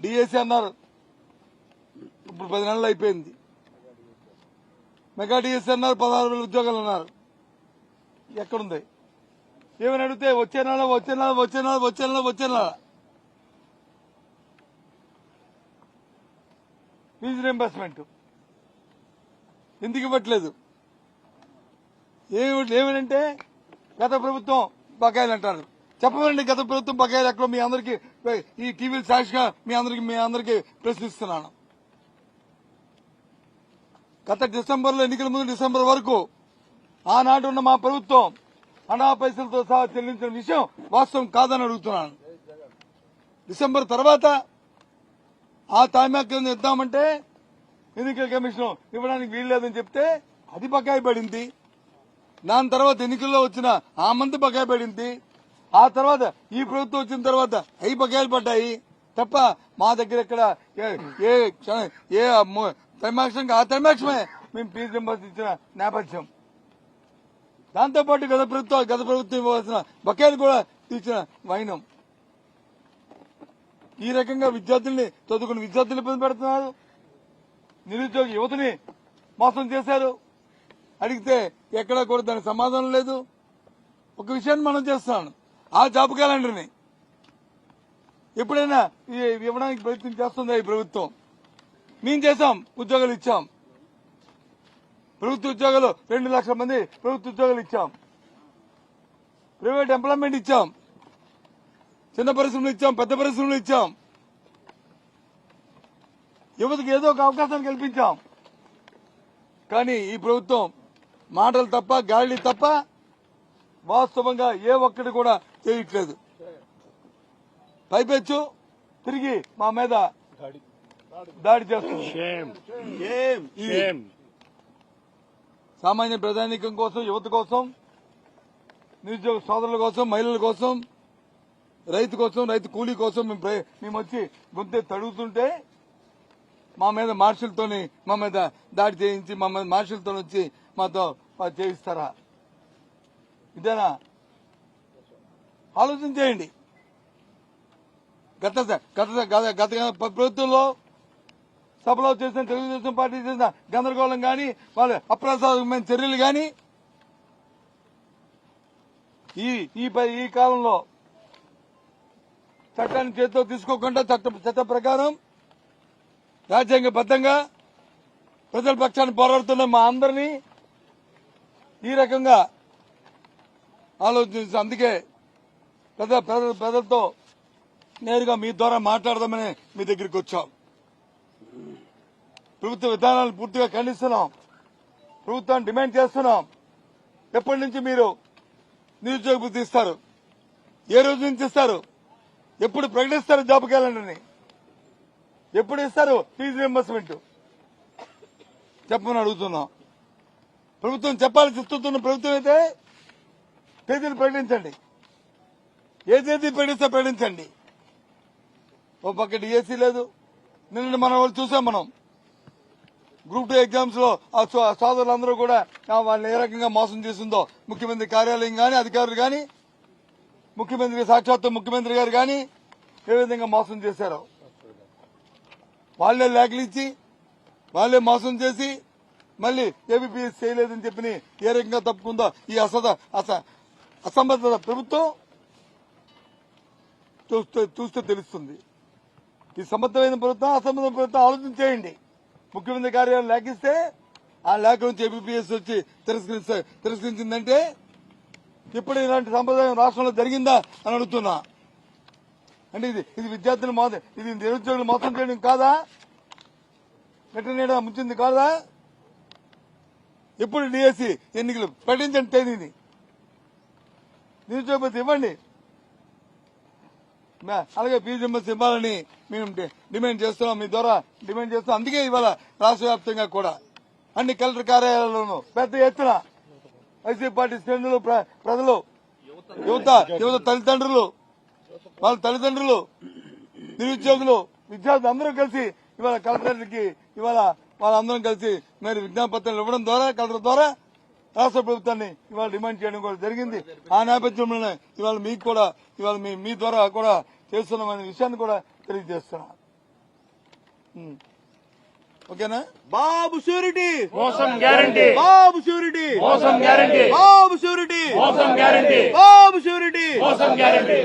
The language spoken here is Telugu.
డిఎస్సి అన్నారు, ఇప్పుడు 10 నెలలు అయిపోయింది. మెగా డిఎస్సి అన్నారు, 16,000 ఉద్యోగాలు అన్నారు. ఎక్కడుంది? ఏమని అడిగితే వచ్చే నెల ఫీజు రీంబర్స్మెంట్ ఎందుకు ఇవ్వట్లేదు? ఏమనంటే గత ప్రభుత్వం బకాయిలు అంటారు. చెప్పమండి, గత ప్రభుత్వం బకాయిలు ఎక్కడో మీ అందరికీ ఈ టీవీలు సాక్షిగా మీ అందరికీ ప్రశ్నిస్తున్నాను. గత డిసెంబర్లో ఎన్నికల ముందు డిసెంబర్ వరకు ఆనాడు ఉన్న మా ప్రభుత్వం అనా పైసలతో సహా చెల్లించిన విషయం వాస్తవం కాదని అడుగుతున్నాను. డిసెంబర్ తర్వాత ఆ తామ్యాక్యం ఇద్దామంటే ఎన్నికల కమిషన్ ఇవ్వడానికి వీల్లేదని చెప్తే అది బకాయి పడింది. దాని తర్వాత ఎన్నికల్లో వచ్చిన ఆ మంత్ బకాయి పడింది. ఆ తర్వాత ఈ ప్రభుత్వం వచ్చిన తర్వాత అవి బకాయిలు పడ్డాయి తప్ప మా దగ్గర ఇక్కడ ఏ త్రైమాక్షంగా ఆ త్రైమాక్షమే మేము ఫీజు రింబర్స్ ఇచ్చిన నేపథ్యం. దాంతోపాటు గత ప్రభుత్వం ఇవ్వాల్సిన బకాయిలు కూడా తీర్చిన వైనం. ఈ రకంగా విద్యార్థుల్ని చదువుకున్న విద్యార్థులు ఇబ్బంది పెడుతున్నారు. నిరుద్యోగ యువతని మోసం చేశారు. అడిగితే ఎక్కడా కూడా దానికి సమాధానం లేదు. ఒక విషయాన్ని మనం చేస్తున్నాను, ఆ జాబ్ క్యాలెండర్ని ఎప్పుడైనా ఇవ్వడానికి ప్రయత్నం చేస్తుందా ఈ ప్రభుత్వం? మేము చేశాం, ఉద్యోగాలు ఇచ్చాం. ప్రభుత్వ ఉద్యోగాలు 2 లక్షల మంది ప్రభుత్వ ఉద్యోగాలు ఇచ్చాం. ప్రైవేట్ ఎంప్లాయ్మెంట్ ఇచ్చాం. చిన్న పరిశ్రమలు ఇచ్చాం, పెద్ద పరిశ్రమలు ఇచ్చాం. యువతకు ఏదో ఒక అవకాశాన్ని కల్పించాం. కానీ ఈ ప్రభుత్వం మాటలు తప్ప గాలి తప్ప వాస్తవంగా ఏ ఒక్కటి కూడా చేయట్లేదు. పైపెచ్చు తిరిగి మా మీద దాడి చేస్తుంది. సామాన్య ప్రజానీకం కోసం, యువత కోసం, నిరుద్యోగ సోదరుల కోసం, మహిళల కోసం, రైతు కోసం, రైతు కూలీ కోసం మేము వచ్చి గొంతె తడుగుతుంటే మా మీద మార్షల్తోని మా మీద దాడి చేయించి మా మీద మార్షల్తో వచ్చి మాతో చేయిస్తారా? ఇదేనా? ఆలోచన చేయండి. గత ప్రభుత్వంలో సభలో చేసిన తెలుగుదేశం పార్టీ చేసిన గందరగోళం గాని, వాళ్ళ అప్రజాస్వామికమైన చర్యలు గాని ఈ కాలంలో చట్టాన్ని చేతితో తీసుకోకుండా చట్ట ప్రకారం రాజ్యాంగబద్దంగా ప్రజల పక్షాన్ని పోరాడుతున్న మా అందరినీ ఈ రకంగా ఆలోచించి, అందుకే ప్రజలతో నేరుగా మీ ద్వారా మాట్లాడదామని మీ దగ్గరికి వచ్చాం. ప్రభుత్వ విధానాలను పూర్తిగా ఖండిస్తున్నాం. ప్రభుత్వాన్ని డిమాండ్ చేస్తున్నాం. ఎప్పటి నుంచి మీరు నిరుద్యోగ భృతి ఇస్తారు? ఏ రోజు నుంచి ఇస్తారు? ఎప్పుడు ప్రకటిస్తారు జాబ్ క్యాలెండర్ని? ఎప్పుడు ఇస్తారు ఫీజు రీంబర్స్మెంట్? చెప్పమని అడుగుతున్నాం. ప్రభుత్వం చెప్పాలని చెప్తున్న ప్రభుత్వం అయితే తేదీని ప్రకటించండి. ఏ తేదీ ప్రకటించండి. ఓ పక్క డిఎస్సీ లేదు. నిన్న మన వాళ్ళు చూసాం. మనం గ్రూప్ 2 ఎగ్జామ్స్ లో ఆ సోదరులందరూ కూడా వాళ్ళని ఏ రకంగా మోసం చేసిందో ముఖ్యమంత్రి కార్యాలయం గాని, అధికారులు గాని, సాక్షాత్తు ముఖ్యమంత్రి గారు గాని ఏ విధంగా మోసం చేశారో, వాళ్లే లేఖలు ఇచ్చి వాళ్లే మోసం చేసి మళ్లీ ఏబీపీఎస్ చేయలేదని చెప్పి ఏ రకంగా తప్పుకుందో ఈ అసంబద్ధత ప్రభుత్వం చూస్తే తెలుస్తుంది. ఈ సమర్థమైన ప్రభుత్వం, అసంబద్ధమైన ప్రభుత్వం ఆలోచన చేయండి. ముఖ్యమంత్రి కార్యాలయం లేఖిస్తే ఆ లేఖ నుంచి ఏబీపీఎస్ వచ్చి తిరస్కరించిందంటే ఇప్పుడు ఇలాంటి సంప్రదాయం రాష్ట్రంలో జరిగిందా అని అడుగుతున్నా. అంటే ఇది విద్యార్థులు ఇది నిరుద్యోగులు మోసం చేయడం కాదా? నెట్టనీడ ముంచింది కాదా? ఎప్పుడు డిఎస్సి ఎన్నికలు ప్రకటించండి తేదీని. నిరుద్యోగ భృతి ఇవ్వండి. అలాగే ఫీజు రింబర్స్మెంట్ ఇవ్వాలని మేము డిమాండ్ చేస్తున్నాం. మీ ద్వారా డిమాండ్ చేస్తున్నాం. అందుకే ఇవాళ రాష్ట్ర వ్యాప్తంగా కూడా అన్ని కలెక్టర్ కార్యాలయాల్లోనూ పెద్ద ఎత్తున వైసీపీ పార్టీ శ్రేణులు, ప్రజలు, యువత తల్లిదండ్రులు, వాళ్ళ తల్లిదండ్రులు, నిరుద్యోగులు, విద్యార్థులు అందరూ కలిసి ఇవాళ కలెక్టర్కి వాళ్ళందరం కలిసి మరి విజ్ఞాపన పత్రాలు ఇవ్వడం ద్వారా కలెక్టర్ ద్వారా రాష్ట్ర ప్రభుత్వాన్ని ఇవాళ డిమాండ్ చేయడం కూడా జరిగింది. ఆ నేపథ్యంలోనే ఇవాళ మీకు కూడా మీ ద్వారా కూడా చేస్తున్నామనే విషయాన్ని కూడా తెలియజేస్తున్నా. ఓకేనా? బాబు షూరిటీ మోసం గ్యారంటీ, బాబు షూరిటీ మోసం గ్యారంటీ, బాబు షూరిటీ మోసం గ్యారంటీ, బాబు షూరిటీ మోసం గ్యారంటీ.